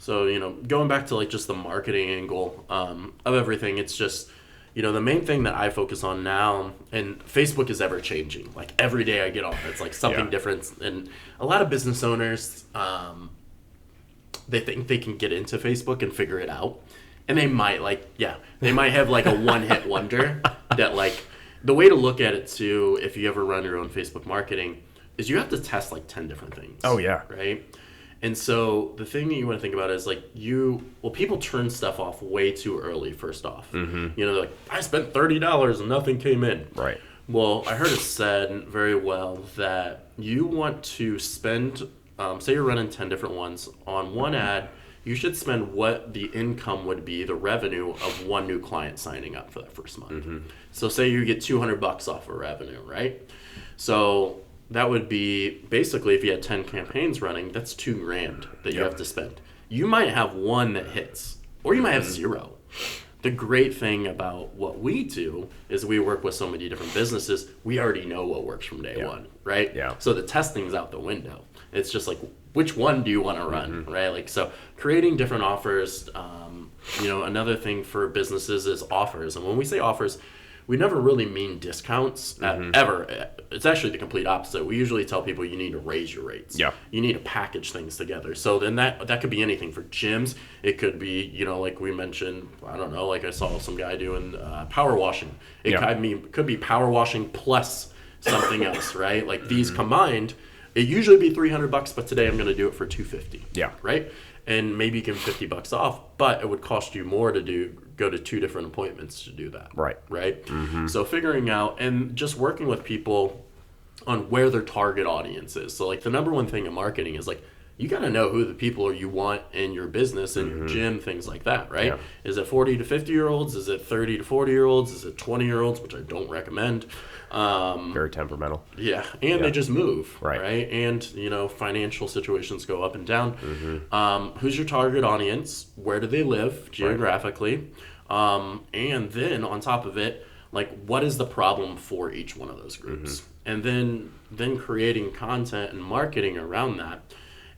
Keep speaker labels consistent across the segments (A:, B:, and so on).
A: So, going back to like just the marketing angle of everything, it's just, the main thing that I focus on now, and Facebook is ever changing. Like every day I get on, it's like something different. And a lot of business owners, they think they can get into Facebook and figure it out. And they might they might have like a one-hit wonder that like, the way to look at it too, if you ever run your own Facebook marketing, is you have to test like 10 different things.
B: Oh, yeah.
A: Right? And so the thing that you want to think about is like people turn stuff off way too early, first off.
B: Mm-hmm.
A: They're like, I spent $30 and nothing came in.
B: Right.
A: Well, I heard it said very well that you want to spend, say you're running 10 different ones, on one ad, you should spend what the income would be, the revenue of one new client signing up for that first month.
B: Mm-hmm.
A: So say you get $200 off of revenue, right? So that would be basically, if you had 10 campaigns running, that's $2,000 that you have to spend. You might have one that hits, or you might have zero. The great thing about what we do is we work with so many different businesses. We already know what works from day one, right?
B: Yeah.
A: So the testing's out the window. It's just like, which one do you want to run, right? Like, so creating different offers. Another thing for businesses is offers. And when we say offers, we never really mean discounts ever. It's actually the complete opposite. We usually tell people you need to raise your rates.
B: Yeah.
A: You need to package things together. So then that could be anything for gyms. It could be, like we mentioned, I don't know, like I saw some guy doing power washing. Could be power washing plus something else, right? Like these combined, it usually be $300, but today I'm going to do it for $250.
B: Yeah.
A: Right? And maybe you give $50 off, but it would cost you more to go to 2 different appointments to do that.
B: Right.
A: Right? Mm-hmm. So figuring out and just working with people on where their target audience is. So like the number one thing in marketing is like, you got to know who the people you want in your business and your gym, things like that, right? Yeah. Is it 40 to 50-year-olds? Is it 30 to 40-year-olds? Is it 20-year-olds, which I don't recommend?
B: Very temperamental.
A: Yeah, and they just move,
B: right?
A: And, financial situations go up and down. Mm-hmm. Who's your target audience? Where do they live geographically? Right. And then on top of it, like, what is the problem for each one of those groups? And then creating content and marketing around that.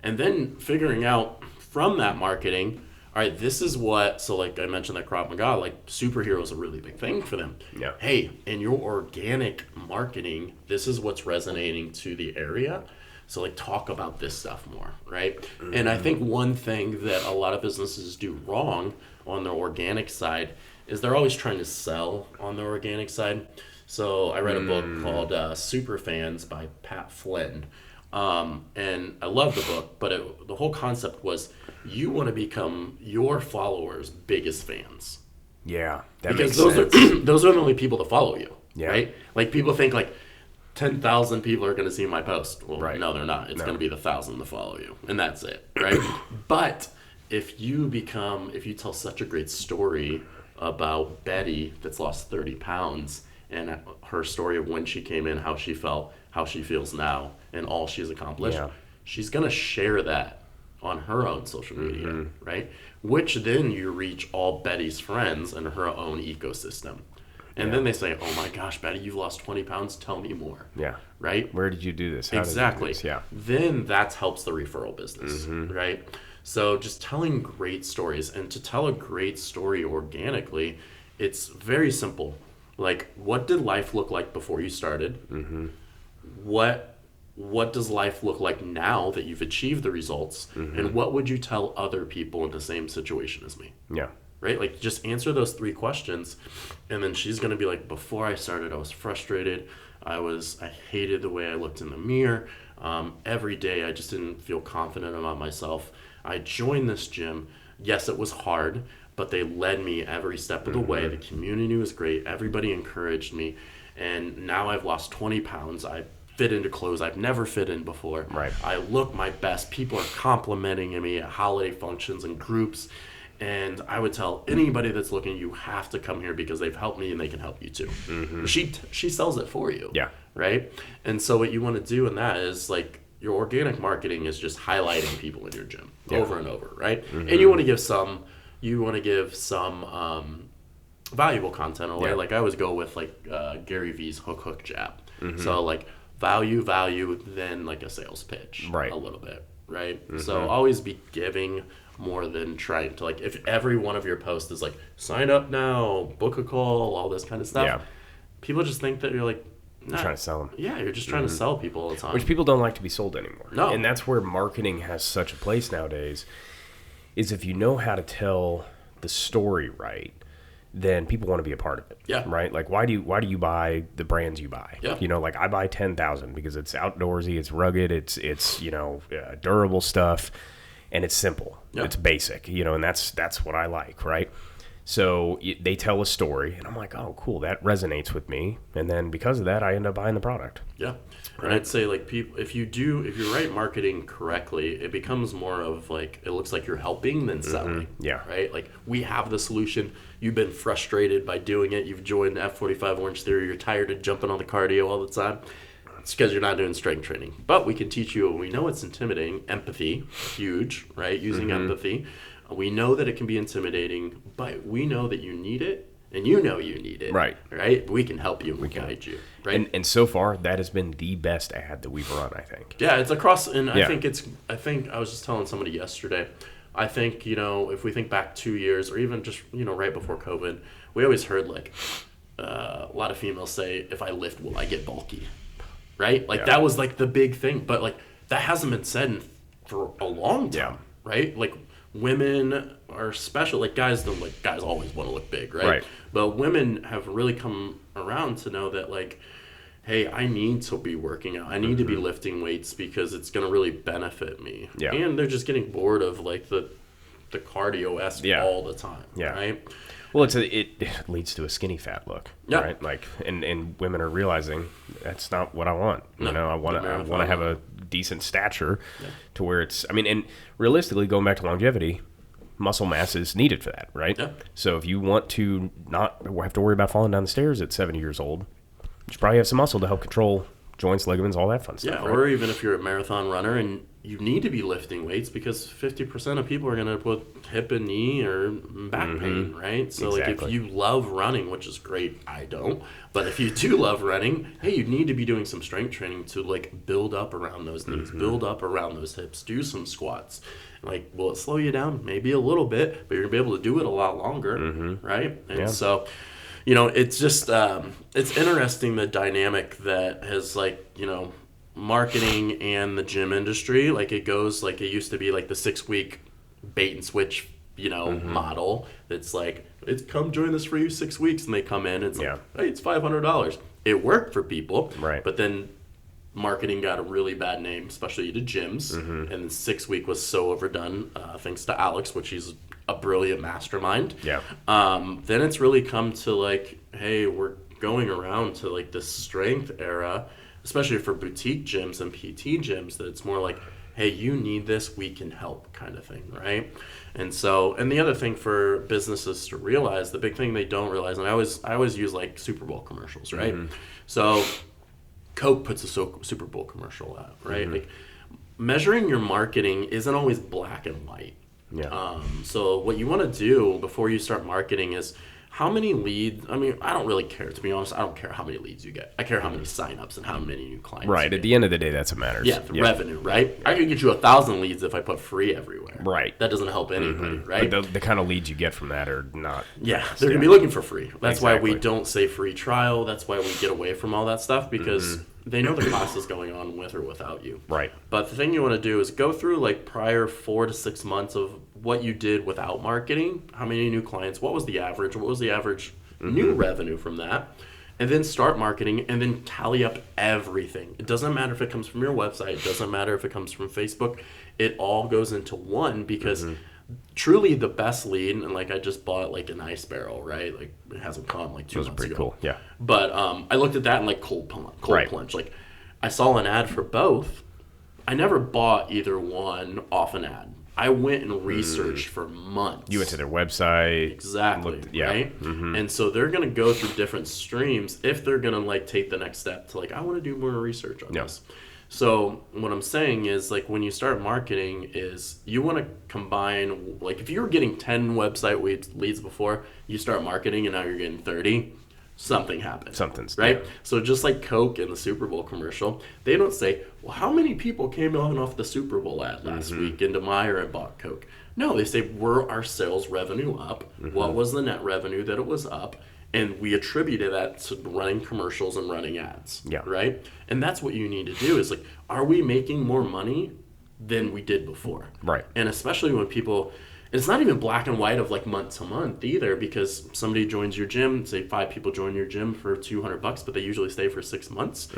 A: And then figuring out from that marketing, all right, this is what, so like I mentioned that Krav Maga, like superheroes is a really big thing for them.
B: Yeah.
A: Hey, in your organic marketing, this is what's resonating to the area. So like talk about this stuff more, right? And I think one thing that a lot of businesses do wrong on the organic side is they're always trying to sell on the organic side. So I read a book called Superfans by Pat Flynn. And I love the book, but the whole concept was you want to become your followers' biggest fans.
B: Yeah, that
A: because
B: makes sense.
A: those are the only people that follow you,
B: yeah.
A: Right? Like people think like 10,000 people are going to see my post. Well,
B: right.
A: No, they're not. It's going to be the 1,000 to follow you, and that's it, right? But if you tell such a great story about Betty that's lost 30 pounds and her story of when she came in, how she felt, how she feels now, and all she's accomplished, she's going to share that on her own social media, right? Which then you reach all Betty's friends in her own ecosystem. And then they say, oh my gosh, Betty, you've lost 20 pounds. Tell me more.
B: Yeah.
A: Right?
B: Where did you do this? How
A: exactly.
B: Did you do this? Yeah.
A: Then that helps the referral business, right? So just telling great stories. And to tell a great story organically, it's very simple. Like, what did life look like before you started? What does life look like now that you've achieved the results? And what would you tell other people in the same situation as me?
B: Yeah.
A: Right? Like, just answer those 3 questions. And then she's going to be like, before I started, I was frustrated. I hated the way I looked in the mirror. Every day, I just didn't feel confident about myself. I joined this gym. Yes, it was hard, but they led me every step of the way. The community was great. Everybody encouraged me. And now I've lost 20 pounds. I fit into clothes I've never fit in before.
B: Right.
A: I look my best. People are complimenting me at holiday functions and groups. And I would tell anybody that's looking, you have to come here because they've helped me and they can help you too. She sells it for you.
B: Yeah.
A: Right? And so what you want to do in that is like your organic marketing is just highlighting people in your gym over and over, right? And you want to give some valuable content away. Like I always go with like Gary V's hook jab. So like value, then like a sales pitch a little bit, right? So always be giving more than trying to, like, if every one of your posts is like, sign up now, book a call, all this kind of stuff,
B: Yeah.
A: people just think that you're like, nah,
B: Trying to sell them.
A: yeah, you're just trying to sell people all the time.
B: Which people don't like to be sold anymore.
A: No.
B: And that's where marketing has such a place nowadays, is if you know how to tell the story right, then people want to be a part of it.
A: Yeah.
B: Right? Like, why do you buy the brands you buy?
A: Yeah.
B: You know, like, I buy 10,000 because it's outdoorsy, it's rugged, it's durable stuff, and it's simple.
A: Yeah.
B: It's basic, and that's what I like, right? So they tell a story, and I'm like, oh, cool, that resonates with me. And then because of that, I end up buying the product.
A: Yeah. And I'd say, like, people, if you write marketing correctly, it becomes more of like, it looks like you're helping than selling.
B: Yeah.
A: Right? Like, we have the solution. You've been frustrated by doing it. You've joined F45 Orange Theory. You're tired of jumping on the cardio all the time. It's because you're not doing strength training. But we can teach you, we know it's intimidating. Empathy, huge, right? Using empathy. We know that it can be intimidating, but we know that you need it, and you know you need it.
B: Right.
A: Right? We can help you and guide you. Right?
B: And so far, that has been the best ad that we've run, I think.
A: Yeah, it's across, and
B: Yeah.
A: I think I was just telling somebody yesterday, I think, if we think back 2 years, or even just, right before COVID, we always heard, like, a lot of females say, if I lift, will I get bulky? Right? Like,
B: Yeah.
A: that was, like, the big thing, but, like, that hasn't been said for a long time.
B: Yeah.
A: Right? Like, women are special. Like, guys always want to look big, right?
B: Right.
A: But women have really come around to know that, like, hey, I need to be working out. I need to be lifting weights because it's going to really benefit me.
B: Yeah.
A: And they're just getting bored of, like, the cardio-esque
B: Yeah.
A: all the time.
B: Yeah.
A: Right?
B: Well, it leads to a skinny fat look,
A: Yeah.
B: right? Like, and women are realizing that's not what I want.
A: No,
B: I want
A: the
B: to have a decent stature to where it's. I mean, and realistically, going back to longevity, muscle mass is needed for that, right?
A: Yeah.
B: So if you want to not have to worry about falling down the stairs at 70 years old, you should probably have some muscle to help control joints, ligaments, all that fun
A: Yeah,
B: stuff. Right?
A: or even if you're a marathon runner and you need to be lifting weights because 50% of people are going to put hip and knee or back pain, right? So, like,
B: Exactly.
A: if you love running, which is great, I don't, but if you do love running, hey, you need to be doing some strength training to, like, build up around those knees, build up around those hips, do some squats. Like, will it slow you down? Maybe a little bit, but you're going to be able to do it a lot longer, right? And so, it's just, it's interesting, the dynamic that has, like, marketing and the gym industry, like, it goes, like, it used to be like the 6-week bait and switch, model. That's like, it's come join us for you 6 weeks, and they come in, and it's like, hey, it's $500. It worked for people,
B: Right.
A: But then marketing got a really bad name, especially to gyms, and the 6 week was so overdone, thanks to Alex, which he's a brilliant mastermind.
B: Yeah.
A: Then it's really come to, like, hey, we're going around to, like, this strength era, especially for boutique gyms and PT gyms, that it's more like, hey, you need this, we can help, kind of thing, right? And so, and the other thing for businesses to realize, the big thing they don't realize, and I always use, like, Super Bowl commercials, right? So Coke puts a Super Bowl commercial out, right? Like, measuring your marketing isn't always black and white.
B: Yeah.
A: So what you want to do before you start marketing is, how many leads, I mean, I don't really care, to be honest. I don't care how many leads you get. I care how many signups and how many new clients
B: Right.
A: you
B: At
A: get.
B: the end of the day, that's what matters.
A: Yeah, the revenue, right? I can get you 1,000 leads if I put free everywhere.
B: Right.
A: That doesn't help anybody, right?
B: But the kind of leads you get from that are not.
A: Yeah, they're going to be looking for free. That's why we
B: Exactly.
A: don't say free trial. That's why we get away from all that stuff, because they know the class is going on with or without you.
B: Right.
A: But the thing you want to do is go through, like, prior 4 to 6 months of what you did without marketing. How many new clients? What was the average? What was the average new revenue from that? And then start marketing, and then tally up everything. It doesn't matter if it comes from your website. It doesn't matter if it comes from Facebook. It all goes into one, because truly the best lead, and, like, I just bought, like, an ice barrel, right? Like, it hasn't come, like, 2
B: Those are
A: months
B: pretty
A: ago.
B: cool. Yeah.
A: But I looked at that and, like, cold
B: Right.
A: plunge. Like, I saw an ad for both. I never bought either one off an ad. I went and researched for months.
B: You went to their website.
A: Exactly.
B: Looked- yeah.
A: Right? And so they're going to go through different streams if they're going to, like, take the next step to, like, I want to do more research on
B: Yeah.
A: this. So what I'm saying is, like, when you start marketing, is you want to combine, like, if you were getting 10 website leads before, you start marketing and now you're getting 30, something happened.
B: Something's
A: right.
B: yeah.
A: So just like Coke in the Super Bowl commercial, they don't say, well, how many people came on off the Super Bowl ad last week into Meyer and bought Coke? No, they say, were our sales revenue up? What was the net revenue that it was up? And we attributed that to running commercials and running ads.
B: Yeah.
A: Right? And that's what you need to do is like, are we making more money than we did before?
B: Right.
A: And especially when people, it's not even black and white of like month to month either, because somebody joins your gym, say 5 people join your gym for $200, but they usually stay for 6 months.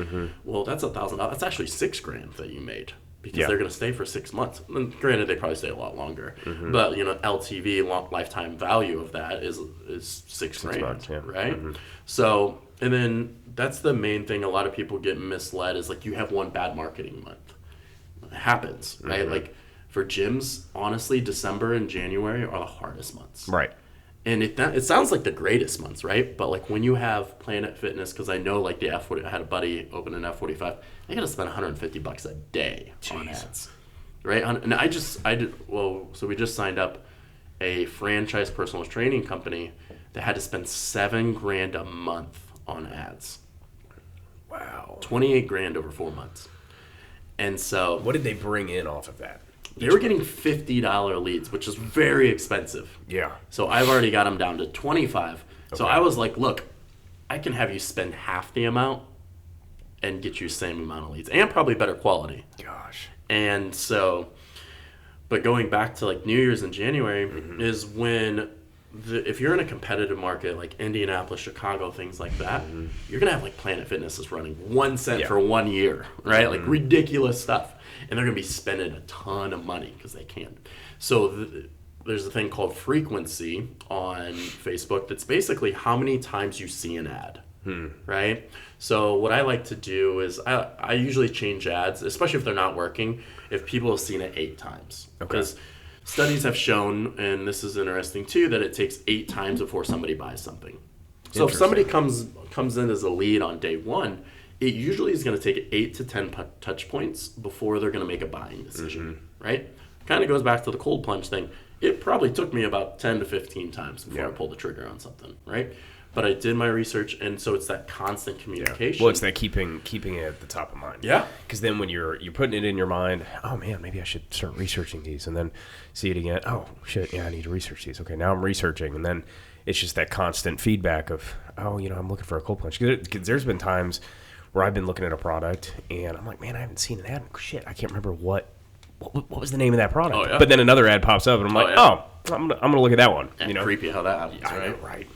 A: Well, that's $1,000. That's actually $6,000 that you made. Because they're going to stay for 6 months. And granted, they probably stay a lot longer. But, LTV, lifetime value of that is $6,000,
B: yeah.
A: right? So, and then that's the main thing a lot of people get misled is like you have one bad marketing month. It happens, right? Like for gyms, honestly, December and January are the hardest months.
B: Right.
A: And it sounds like the greatest months, right? But like when you have Planet Fitness, because I know like the F40, I had a buddy open an F45, they got to spend $150 a day on ads, right? And so we just signed up a franchise personal training company that had to spend $7,000 a month on ads.
B: Wow.
A: $28,000 over 4 months. And so
B: What did they bring in off of that?
A: they were getting $50 leads, which is very expensive.
B: Yeah.
A: So I've already got them down to 25. So
B: Okay.
A: I was like, look, I can have you spend half the amount and get you the same amount of leads and probably better quality.
B: Gosh.
A: And so, but going back to like New Year's in January is when if you're in a competitive market like Indianapolis, Chicago, things like that, you're going to have like Planet Fitness is running 1 cent for 1 year, right? Like ridiculous stuff. And they're going to be spending a ton of money because they can. So there's a thing called frequency on Facebook that's basically how many times you see an ad, right? So what I like to do is I usually change ads, especially if they're not working, if people have seen it 8 times. Because studies have shown, and this is interesting too, that it takes 8 times before somebody buys something. So if somebody comes in as a lead on day 1, it usually is going to take 8 to 10 touch points before they're going to make a buying decision, right? Kind of goes back to the cold plunge thing. It probably took me about 10 to 15 times before I pulled the trigger on something, right? But I did my research, and so it's that constant communication.
B: Well, it's that keeping it at the top of mind.
A: Yeah.
B: Because then when you're putting it in your mind, oh man, maybe I should start researching these, and then see it again. Oh shit, yeah, I need to research these. Okay, now I'm researching, and then it's just that constant feedback of, oh, I'm looking for a cold plunge. Because there's been times where I've been looking at a product, and I'm like, man, I haven't seen an ad. Shit, I can't remember what was the name of that product.
A: Oh, yeah.
B: But then another ad pops up, and I'm like, I'm gonna look at that one.
A: Creepy how that happens, right?
B: Right.